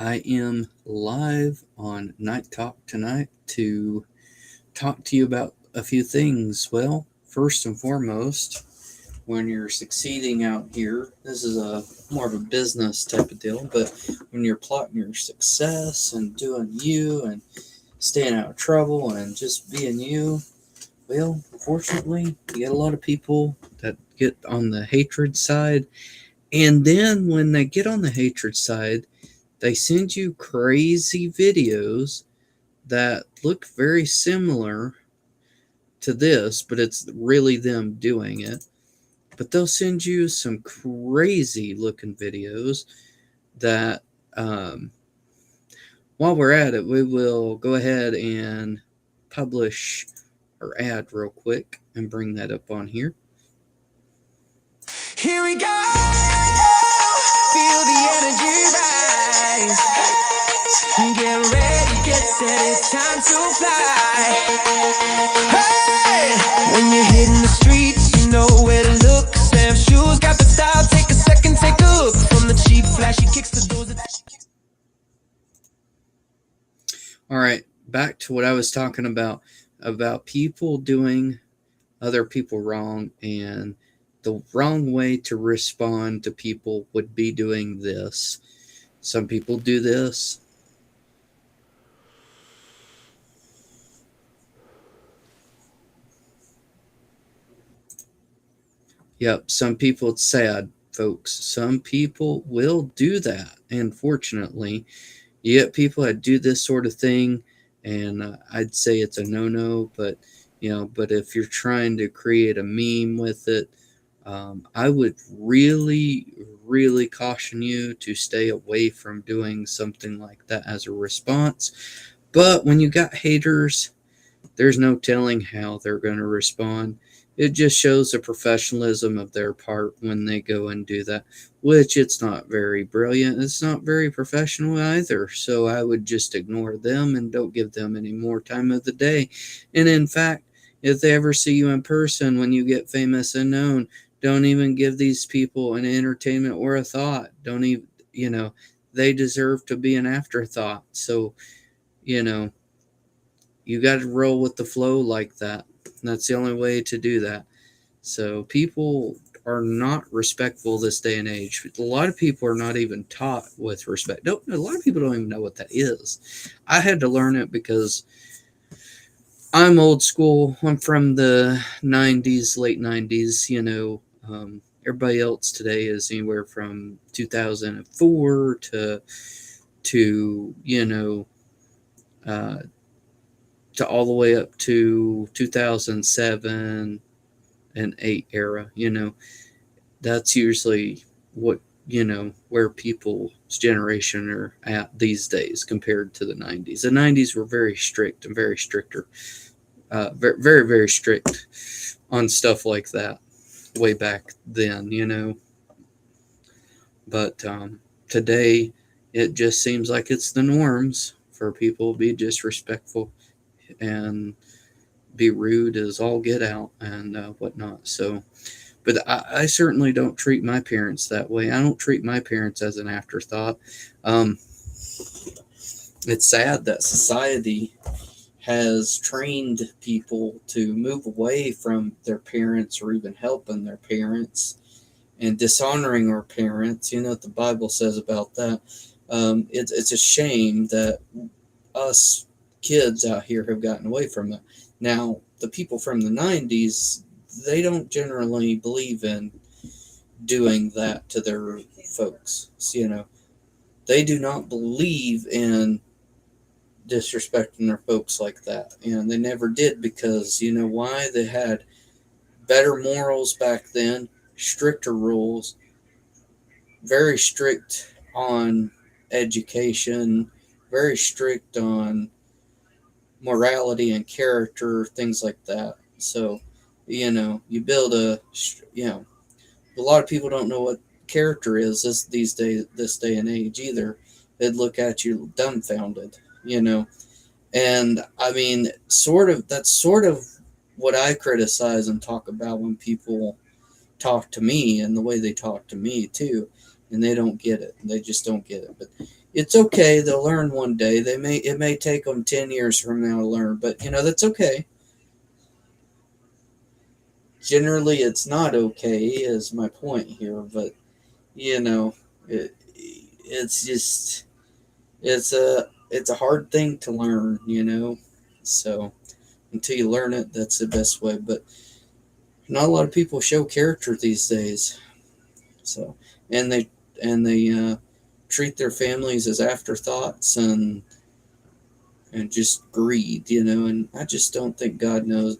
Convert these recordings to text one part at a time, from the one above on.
I am live on Night Talk tonight to talk to you about a few things. Well, first and foremost, when you're succeeding out here, this is a more of a business type of deal, but when you're plotting your success and doing you and staying out of trouble and just being you, well, unfortunately, you get a lot of people that get on the hatred side. And then when they get on the hatred side, they send you crazy videos that look very similar to this, but it's really them doing it. But they'll send you some crazy looking videos that, um, while we're at it, we will go ahead and publish our ad real quick and bring that up on here. Here we go. Feel the energy rise. Get ready, get set, it's time to fly. Hey! When you're hitting the streets, you know where to look. Sam shoes got the style, take a second, take a look. From the cheap flashy kicks to those. All right, back to what I was talking about people doing other people wrong, and the wrong way to respond to people would be doing this. Some people do this. Yep, some people, it's sad, folks. Some people will do that, unfortunately. You get people that do this sort of thing, and I'd say it's a no-no, but but if you're trying to create a meme with it, I would really, really caution you to stay away from doing something like that as a response. But when you got haters, there's no telling how they're going to respond. It just shows the professionalism of their part when they go and do that, which it's not very brilliant. It's not very professional either. So I would just ignore them and don't give them any more time of the day. And in fact, if they ever see you in person when you get famous and known, don't even give these people an entertainment or a thought. Don't even, they deserve to be an afterthought. So, you got to roll with the flow like that. That's the only way to do that. So people are not respectful this day and age. A lot of people are not even taught with respect. A lot of people don't even know what that is. I had to learn it because I'm old school. I'm from the 90s, late 90s, everybody else today is anywhere from 2004 uh, to all the way up to 2007 and 8 era. That's usually what, where people's generation are at these days compared to the 90s. The 90s were very strict and very stricter, very, very, very strict on stuff like that way back then. But today, it just seems like it's the norms for people to be disrespectful and be rude as all get out and whatnot. So, but I certainly don't treat my parents that way. I don't treat my parents as an afterthought. It's sad that society has trained people to move away from their parents or even helping their parents and dishonoring our parents. You know what the Bible says about that. It's a shame that us kids out here have gotten away from it. Now, the people from the 90s, they don't generally believe in doing that to their folks. So, they do not believe in disrespecting their folks like that. And they never did because, you know why? They had better morals back then, stricter rules, very strict on education, very strict on morality and character, things like that. So, you build a lot of people don't know what character is this day and age either. They'd look at you dumbfounded. And I mean, that's sort of what I criticize and talk about when people talk to me and the way they talk to me too, and they don't get it. They just don't get it. But It's okay. They'll learn one day. It may take them 10 years from now to learn, but that's okay. Generally, it's not okay, is my point here, but you know, it, it's just it's a hard thing to learn. So until you learn it, that's the best way. But not a lot of people show character these days. So and they treat their families as afterthoughts and just greed. And I just don't think God knows.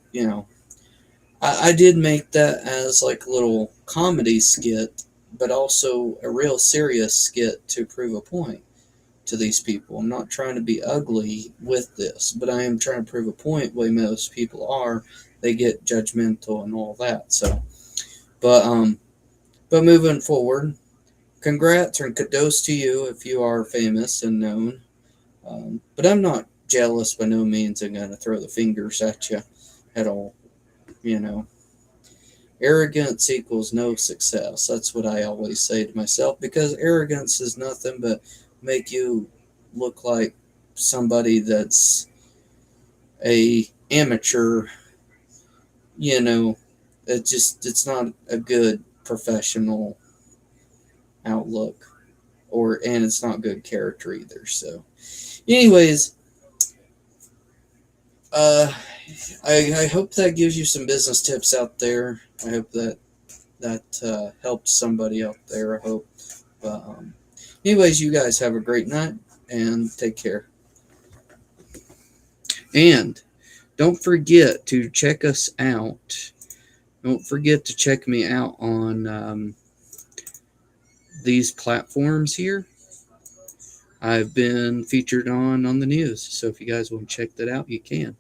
I did make that as like a little comedy skit, but also a real serious skit to prove a point to these people. I'm not trying to be ugly with this, but I am trying to prove a point way most people are. They get judgmental and all that. So, but moving forward, congrats and kudos to you if you are famous and known. But I'm not jealous by no means. I'm going to throw the fingers at you at all. You know, arrogance equals no success. That's what I always say to myself, because arrogance is nothing but make you look like somebody that's a amateur. You know, it's not a good professional outlook, and it's not good character either. So, anyways, uh, I hope that gives you some business tips out there. I hope that helps somebody out there. I hope. But anyways, you guys have a great night and take care. And don't forget to check us out. Don't forget to check me out on these platforms here. I've been featured on the news. So if you guys want to check that out, you can.